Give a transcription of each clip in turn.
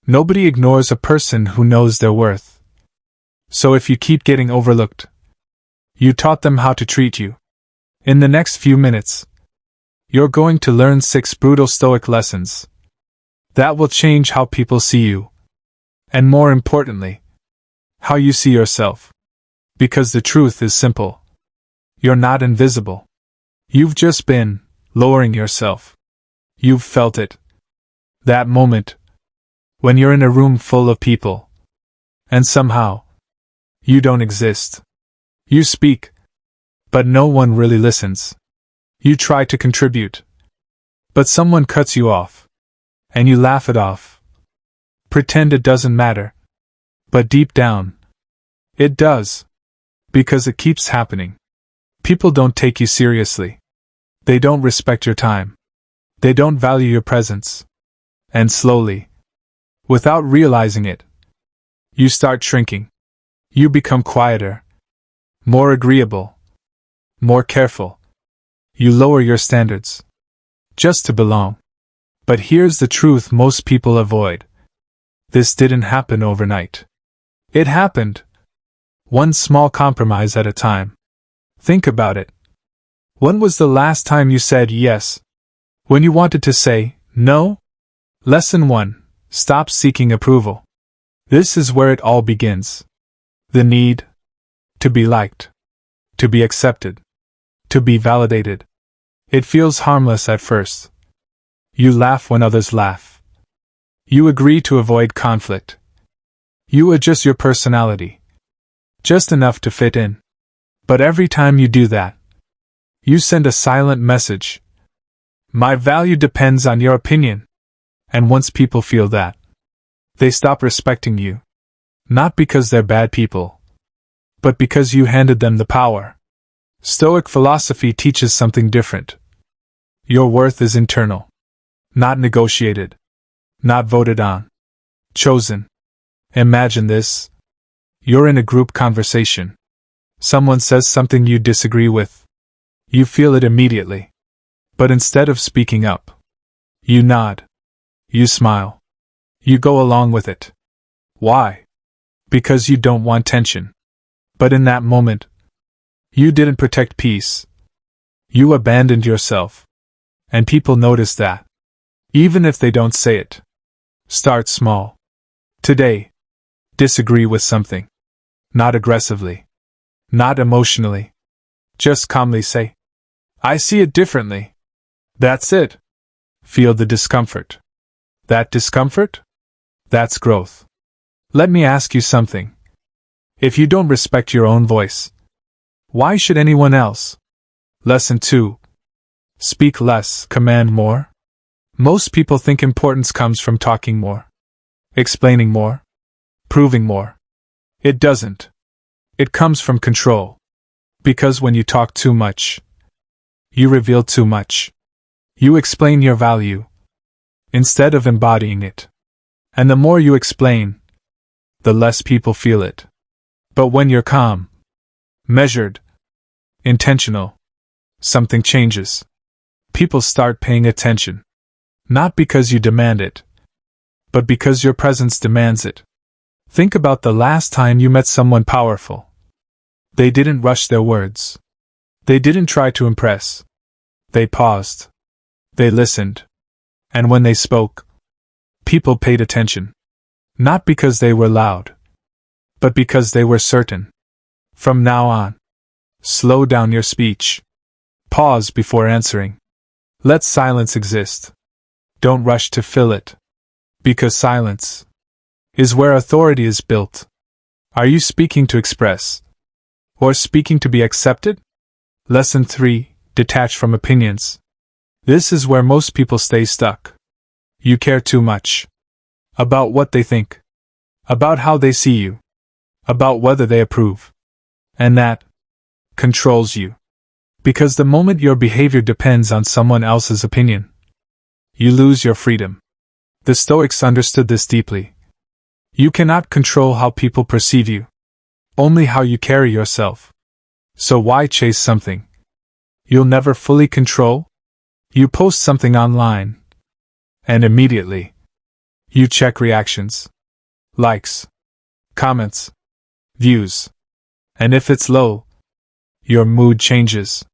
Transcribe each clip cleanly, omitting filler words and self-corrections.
Nobody ignores a person who knows their worth. So if you keep getting overlooked, you taught them how to treat you. In the next few minutes, you're going to learn 6 brutal Stoic lessons that will change how people see you, and more importantly, how you see yourself. Because the truth is simple. You're not invisible. You've just been lowering yourself. You've felt it. That moment when you're in a room full of people, and somehow you don't exist. You speak, but no one really listens. You try to contribute, but someone cuts you off, and you laugh it off. Pretend it doesn't matter, but deep down, it does, because it keeps happening. People don't take you seriously. They don't respect your time. They don't value your presence. And slowly, without realizing it, you start shrinking. You become quieter, more agreeable, more careful. You lower your standards, just to belong. But here's the truth most people avoid. This didn't happen overnight. It happened, one small compromise at a time. Think about it. When was the last time you said yes when you wanted to say no? Lesson 1. Stop seeking approval. This is where it all begins. The need to be liked, to be accepted, to be validated. It feels harmless at first. You laugh when others laugh. You agree to avoid conflict. You adjust your personality, just enough to fit in. But every time you do that, you send a silent message. My value depends on your opinion. And once people feel that, they stop respecting you. Not because they're bad people, but because you handed them the power. Stoic philosophy teaches something different. Your worth is internal, not negotiated, not voted on, chosen. Imagine this. You're in a group conversation. Someone says something you disagree with. You feel it immediately. But instead of speaking up, you nod. You smile. You go along with it. Why? Because you don't want tension. But in that moment, you didn't protect peace. You abandoned yourself. And people notice that. Even if they don't say it. Start small. Today, disagree with something. Not aggressively. Not emotionally. Just calmly say, I see it differently. That's it. Feel the discomfort. That discomfort? That's growth. Let me ask you something. If you don't respect your own voice, why should anyone else? Lesson 2. Speak less, command more. Most people think importance comes from talking more, explaining more, proving more. It doesn't. It comes from control. Because when you talk too much, you reveal too much. You explain your value instead of embodying it. And the more you explain, the less people feel it. But when you're calm, measured, intentional, something changes. People start paying attention. Not because you demand it, but because your presence demands it. Think about the last time you met someone powerful. They didn't rush their words. They didn't try to impress. They paused. They listened. And when they spoke, people paid attention. Not because they were loud, but because they were certain. From now on, slow down your speech. Pause before answering. Let silence exist. Don't rush to fill it. Because silence is where authority is built. Are you speaking to express? Or speaking to be accepted? Lesson 3. Detach from opinions. This is where most people stay stuck. You care too much. About what they think. About how they see you. About whether they approve. And that controls you. Because the moment your behavior depends on someone else's opinion, you lose your freedom. The Stoics understood this deeply. You cannot control how people perceive you. Only how you carry yourself. So why chase something you'll never fully control? You post something online, and immediately, You check reactions, likes, comments, views. And if it's low, your mood changes.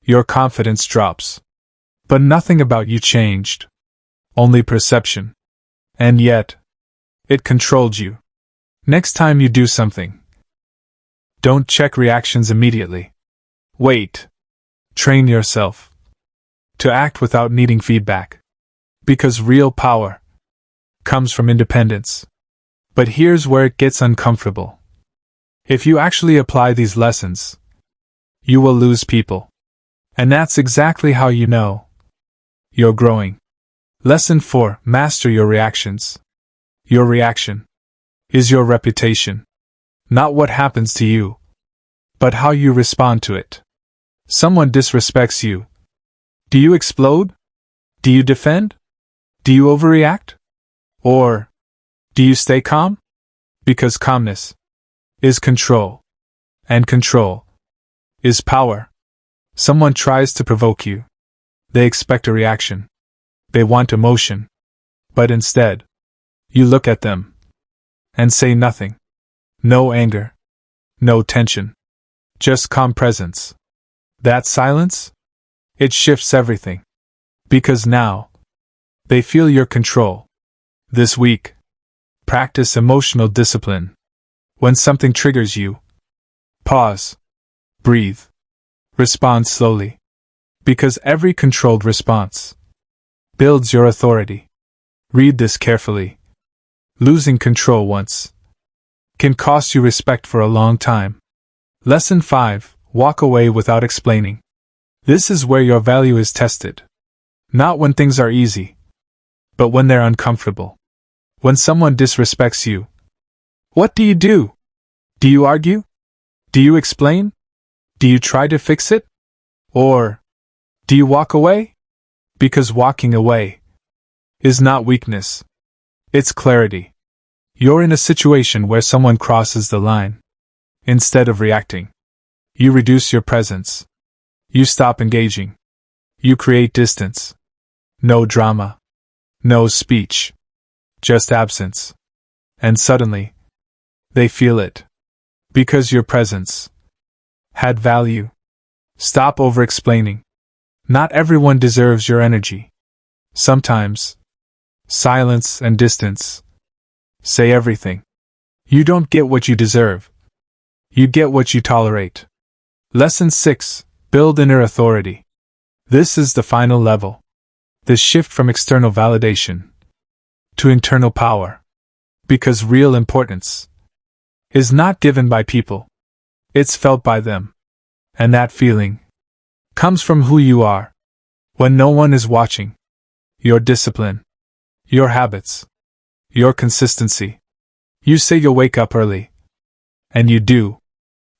Your confidence drops. But nothing about you changed. Only perception. And yet, it controlled you. Next time you do something, don't check reactions immediately. Wait. Train yourself to act without needing feedback. Because real power comes from independence. But here's where it gets uncomfortable. If you actually apply these lessons, you will lose people. And that's exactly how you know you're growing. Lesson 4. Master your reactions. Your reaction is your reputation. Not what happens to you, but how you respond to it. Someone disrespects you. Do you explode? Do you defend? Do you overreact? Or do you stay calm? Because calmness is control. And control is power. Someone tries to provoke you. They expect a reaction. They want emotion. But instead, you look at them and say nothing. No anger. No tension. Just calm presence. That silence? It shifts everything. Because now, they feel your control. This week, practice emotional discipline. When something triggers you, pause. Breathe. Respond slowly. Because every controlled response builds your authority. Read this carefully. Losing control once can cost you respect for a long time. Lesson 5. Walk away without explaining. This is where your value is tested. Not when things are easy, but when they're uncomfortable. When someone disrespects you, what do? Do you argue? Do you explain? Do you try to fix it? Or do you walk away? Because walking away is not weakness. It's clarity. You're in a situation where someone crosses the line. Instead of reacting, you reduce your presence. You stop engaging. You create distance. No drama. No speech. Just absence. And suddenly, they feel it. Because your presence had value. Stop over-explaining. Not everyone deserves your energy. Sometimes, silence and distance say everything. You don't get what you deserve. You get what you tolerate. Lesson 6. Build inner authority. This is the final level. The shift from external validation to internal power. Because real importance is not given by people. It's felt by them. And that feeling comes from who you are. When no one is watching. Your discipline. Your habits. Your consistency. You say you'll wake up early. And you do.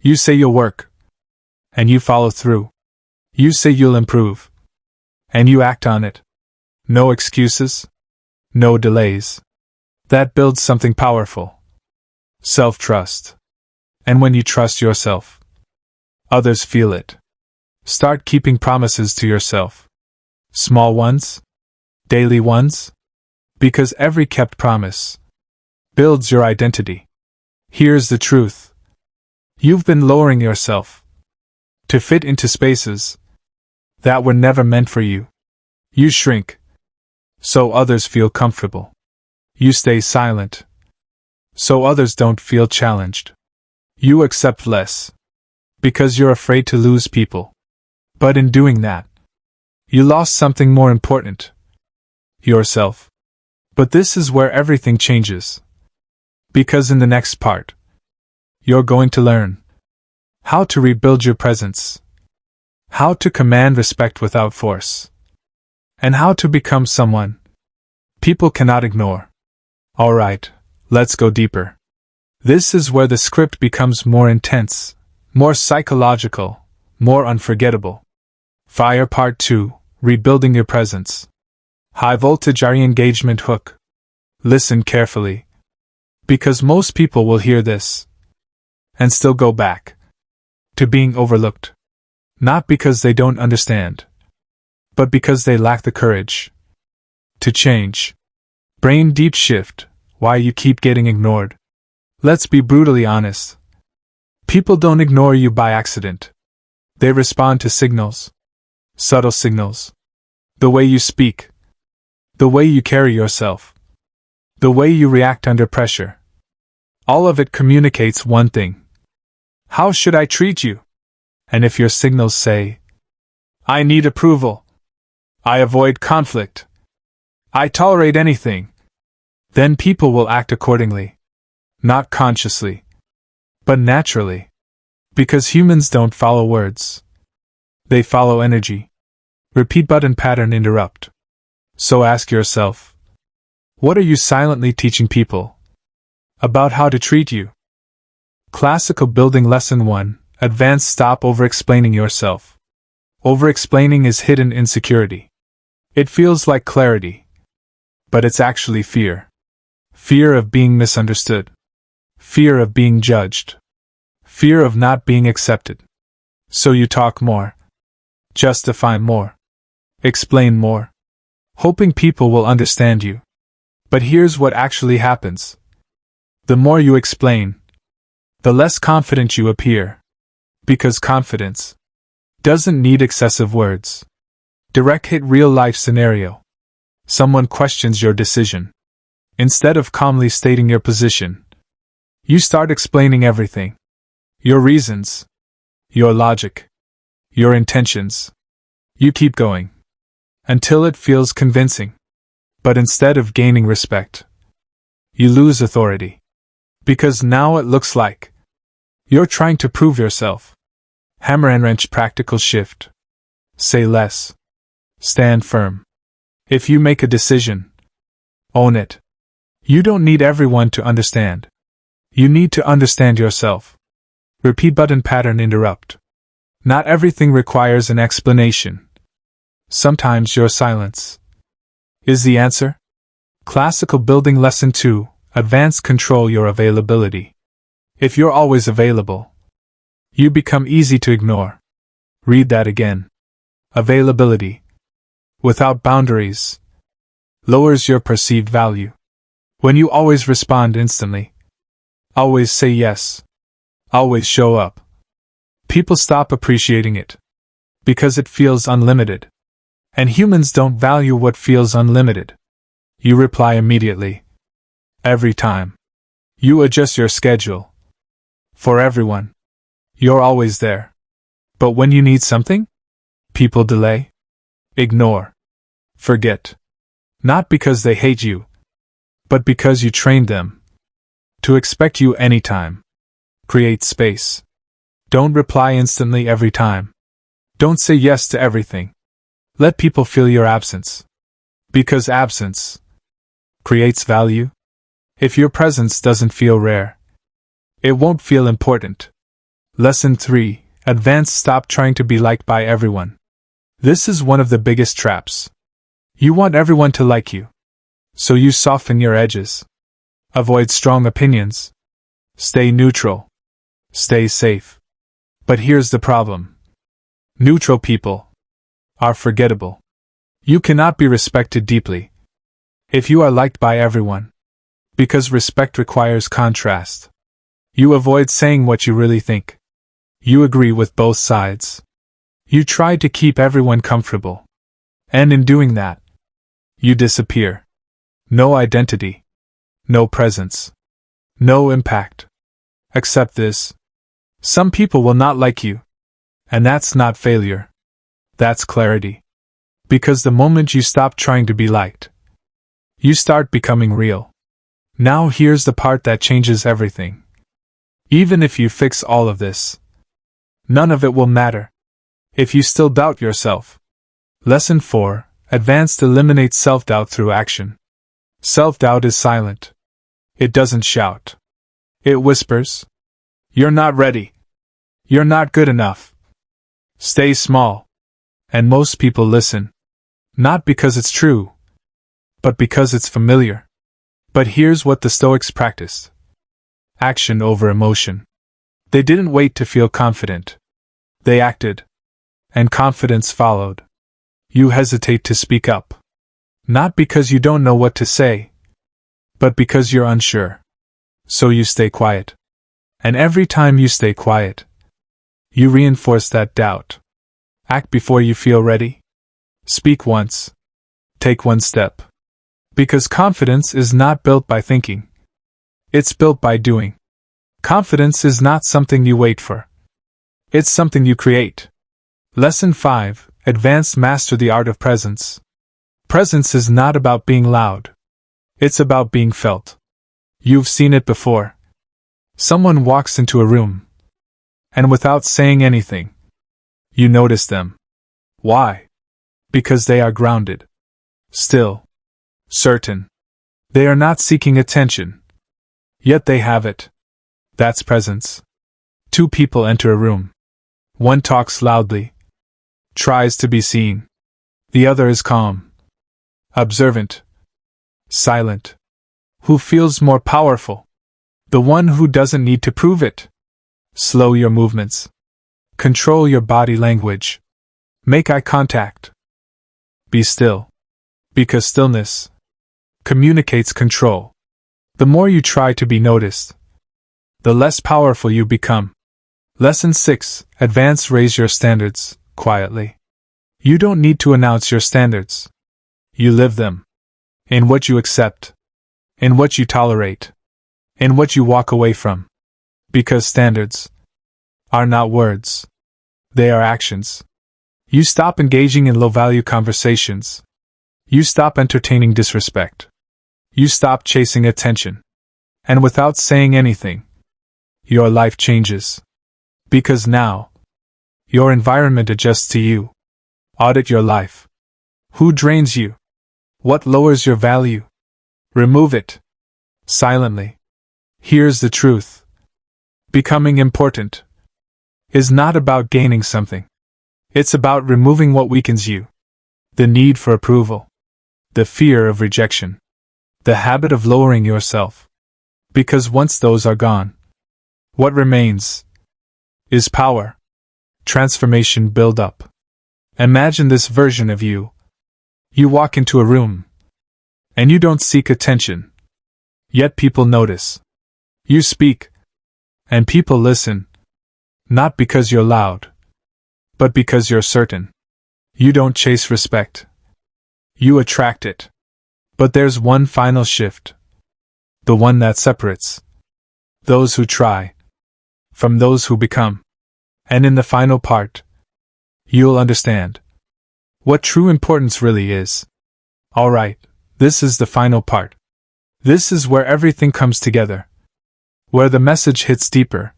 You say you'll work. And you follow through. You say you'll improve. And you act on it. No excuses. No delays. That builds something powerful. Self-trust. And when you trust yourself, others feel it. Start keeping promises to yourself. Small ones. Daily ones. Because every kept promise builds your identity. Here's the truth. You've been lowering yourself to fit into spaces that were never meant for you. You shrink so others feel comfortable. You stay silent so others don't feel challenged. You accept less because you're afraid to lose people. But in doing that, you lost something more important. Yourself. But this is where everything changes. Because in the next part, you're going to learn how to rebuild your presence, how to command respect without force, and how to become someone people cannot ignore. Alright, let's go deeper. This is where the script becomes more intense, more psychological, more unforgettable. Fire Part 2, Rebuilding Your Presence. High voltage re-engagement hook. Listen carefully. Because most people will hear this and still go back to being overlooked. Not because they don't understand, but because they lack the courage to change. Brain deep shift, why you keep getting ignored. Let's be brutally honest. People don't ignore you by accident. They respond to signals. Subtle signals. The way you speak. The way you carry yourself. The way you react under pressure. All of it communicates one thing. How should I treat you? And if your signals say, I need approval, I avoid conflict, I tolerate anything, then people will act accordingly. Not consciously, but naturally. Because humans don't follow words. They follow energy. Repeat button pattern interrupt. So ask yourself, what are you silently teaching people about how to treat you? Classical building lesson 1. Advanced. Stop over-explaining yourself. Over-explaining is hidden insecurity. It feels like clarity, but it's actually fear. Fear of being misunderstood. Fear of being judged. Fear of not being accepted. So you talk more. Justify more. Explain more. Hoping people will understand you. But here's what actually happens. The more you explain, the less confident you appear. Because confidence doesn't need excessive words. Direct hit real life scenario. Someone questions your decision. Instead of calmly stating your position, you start explaining everything. Your reasons. Your logic. Your intentions. You keep going. Until it feels convincing. But instead of gaining respect, you lose authority. Because now it looks like you're trying to prove yourself. Hammer and wrench practical shift. Say less. Stand firm. If you make a decision, own it. You don't need everyone to understand. You need to understand yourself. Repeat button pattern interrupt. Not everything requires an explanation. Sometimes your silence is the answer. Classical building lesson 2. Advanced. Control your availability. If you're always available, you become easy to ignore. Read that again. Availability, without boundaries, lowers your perceived value. When you always respond instantly, always say yes, always show up, people stop appreciating it. Because it feels unlimited. And humans don't value what feels unlimited. You reply immediately. Every time. You adjust your schedule. For everyone. You're always there. But when you need something, people delay. Ignore. Forget. Not because they hate you, but because you trained them to expect you anytime. Create space. Don't reply instantly every time. Don't say yes to everything. Let people feel your absence. Because absence creates value. If your presence doesn't feel rare, it won't feel important. Lesson 3. Advanced. Stop trying to be liked by everyone. This is one of the biggest traps. You want everyone to like you. So you soften your edges. Avoid strong opinions. Stay neutral. Stay safe. But here's the problem. Neutral people are forgettable. You cannot be respected deeply if you are liked by everyone. Because respect requires contrast. You avoid saying what you really think. You agree with both sides. You try to keep everyone comfortable. And in doing that, you disappear. No identity. No presence. No impact. Accept this. Some people will not like you. And that's not failure. That's clarity. Because the moment you stop trying to be liked, you start becoming real. Now here's the part that changes everything. Even if you fix all of this, none of it will matter. If you still doubt yourself. Lesson 4. Advanced. Eliminate self-doubt through action. Self-doubt is silent. It doesn't shout. It whispers. You're not ready. You're not good enough. Stay small. And most people listen. Not because it's true, but because it's familiar. But here's what the Stoics practiced. Action over emotion. They didn't wait to feel confident. They acted. And confidence followed. You hesitate to speak up. Not because you don't know what to say, but because you're unsure. So you stay quiet. And every time you stay quiet, you reinforce that doubt. Act before you feel ready. Speak once. Take one step. Because confidence is not built by thinking. It's built by doing. Confidence is not something you wait for. It's something you create. Lesson 5. Advanced Master the Art of Presence. Presence is not about being loud. It's about being felt. You've seen it before. Someone walks into a room, and without saying anything, you notice them. Why? Because they are grounded. Still. Certain. They are not seeking attention. Yet they have it. That's presence. Two people enter a room. One talks loudly. Tries to be seen. The other is calm. Observant. Silent. Who feels more powerful? The one who doesn't need to prove it. Slow your movements. Control your body language. Make eye contact. Be still. Because stillness communicates control. The more you try to be noticed, the less powerful you become. Lesson 6. Advance. Raise your standards, quietly. You don't need to announce your standards. You live them. In what you accept. In what you tolerate. In what you walk away from. Because standards are not words. They are actions. You stop engaging in low-value conversations. You stop entertaining disrespect. You stop chasing attention. And without saying anything, your life changes. Because now, your environment adjusts to you. Audit your life. Who drains you? What lowers your value? Remove it. Silently. Here's the truth. Becoming important is not about gaining something. It's about removing what weakens you. The need for approval. The fear of rejection. The habit of lowering yourself. Because once those are gone, what remains is power. Transformation build up. Imagine this version of you. You walk into a room, and you don't seek attention. Yet people notice. You speak, and people listen. Not because you're loud, but because you're certain. You don't chase respect. You attract it. But there's one final shift. The one that separates those who try from those who become. And in the final part, you'll understand what true importance really is. Alright, this is the final part. This is where everything comes together. Where the message hits deeper.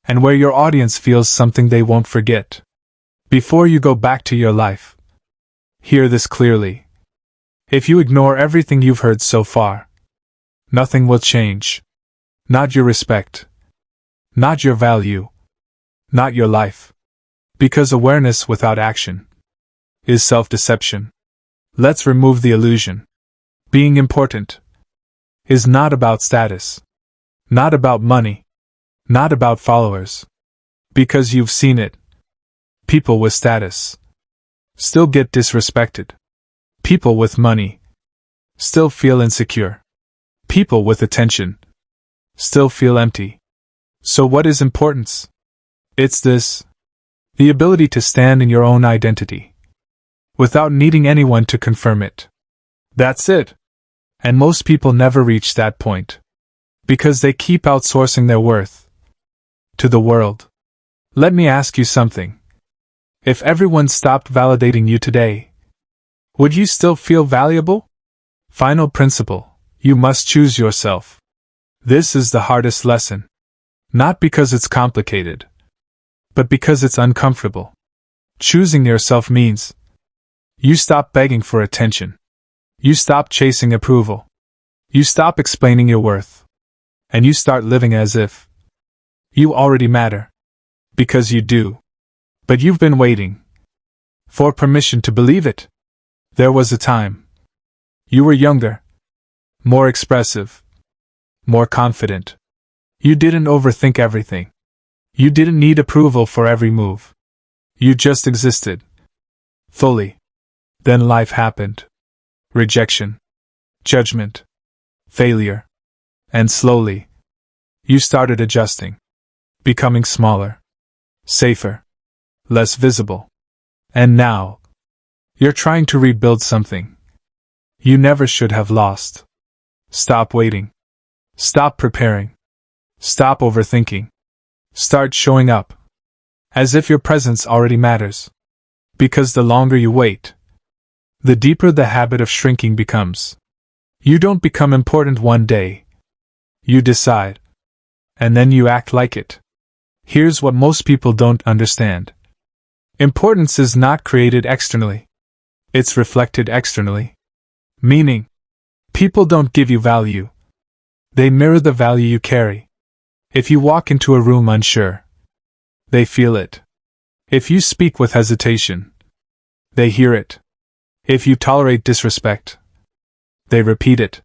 And where your audience feels something they won't forget. Before you go back to your life, hear this clearly. If you ignore everything you've heard so far, nothing will change. Not your respect. Not your value. Not your life. Because awareness without action is self-deception. Let's remove the illusion. Being important is not about status. Not about money. Not about followers. Because you've seen it. People with status still get disrespected. People with money still feel insecure. People with attention still feel empty. So what is importance? It's this. The ability to stand in your own identity without needing anyone to confirm it. That's it. And most people never reach that point. Because they keep outsourcing their worth to the world. Let me ask you something. If everyone stopped validating you today, would you still feel valuable? Final principle, you must choose yourself. This is the hardest lesson. Not because it's complicated, but because it's uncomfortable. Choosing yourself means you stop begging for attention. You stop chasing approval. You stop explaining your worth. And you start living as if you already matter. Because you do. But you've been waiting for permission to believe it. There was a time. You were younger, more expressive, more confident. You didn't overthink everything. You didn't need approval for every move. You just existed. Fully. Then life happened. Rejection. Judgment. failure. And slowly, you started adjusting, becoming smaller, safer, less visible. And now, you're trying to rebuild something you never should have lost. Stop waiting. Stop preparing. Stop overthinking. Start showing up. As if your presence already matters. Because the longer you wait, the deeper the habit of shrinking becomes. You don't become important one day. You decide. And then you act like it. Here's what most people don't understand. Importance is not created externally. It's reflected externally. Meaning, people don't give you value. They mirror the value you carry. If you walk into a room unsure, they feel it. If you speak with hesitation, they hear it. If you tolerate disrespect, they repeat it.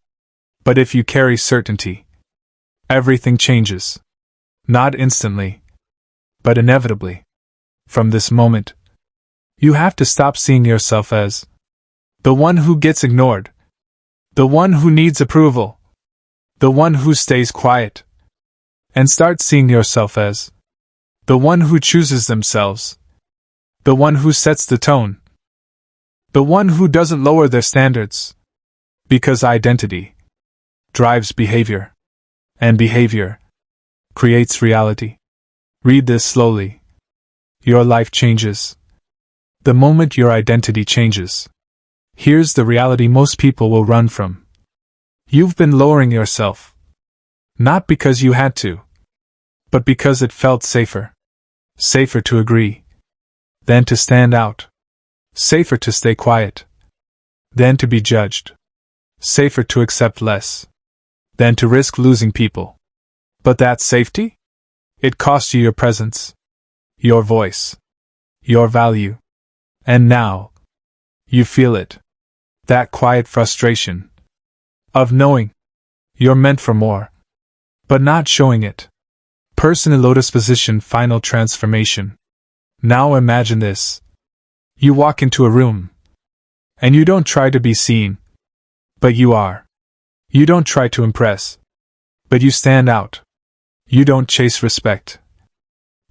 But if you carry certainty, everything changes. Not instantly, but inevitably. From this moment, you have to stop seeing yourself as the one who gets ignored, the one who needs approval, the one who stays quiet, and start seeing yourself as the one who chooses themselves, the one who sets the tone, the one who doesn't lower their standards, because identity drives behavior, and behavior creates reality. Read this slowly. Your life changes the moment your identity changes. Here's the reality most people will run from. You've been lowering yourself, not because you had to, but because it felt safer. Safer to agree than to stand out. Safer to stay quiet than to be judged. Safer to accept less than to risk losing people. But that safety? It cost you your presence, your voice, your value. And now, you feel it. That quiet frustration of knowing you're meant for more, but not showing it. Personal lotus position final transformation. Now imagine this. You walk into a room, and you don't try to be seen, but you are. You don't try to impress, but you stand out. You don't chase respect,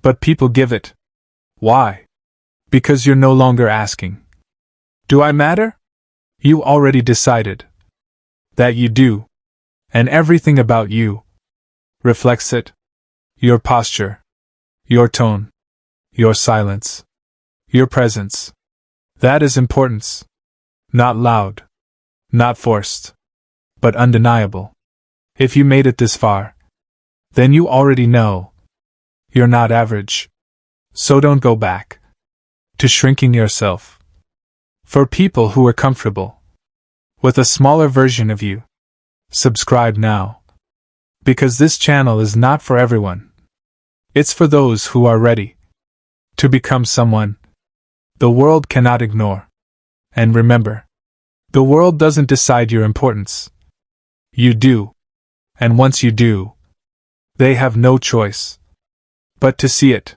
but people give it. Why? Because you're no longer asking, do I matter? You already decided that you do, and everything about you reflects it. Your posture, your tone, your silence, your presence. That is importance. Not loud, not forced, but undeniable. If you made it this far, then you already know you're not average. So don't go back to shrinking yourself for people who are comfortable with a smaller version of you. Subscribe now, because this channel is not for everyone. It's for those who are ready to become someone the world cannot ignore. And remember, the world doesn't decide your importance. You do. And once you do, they have no choice but to see it.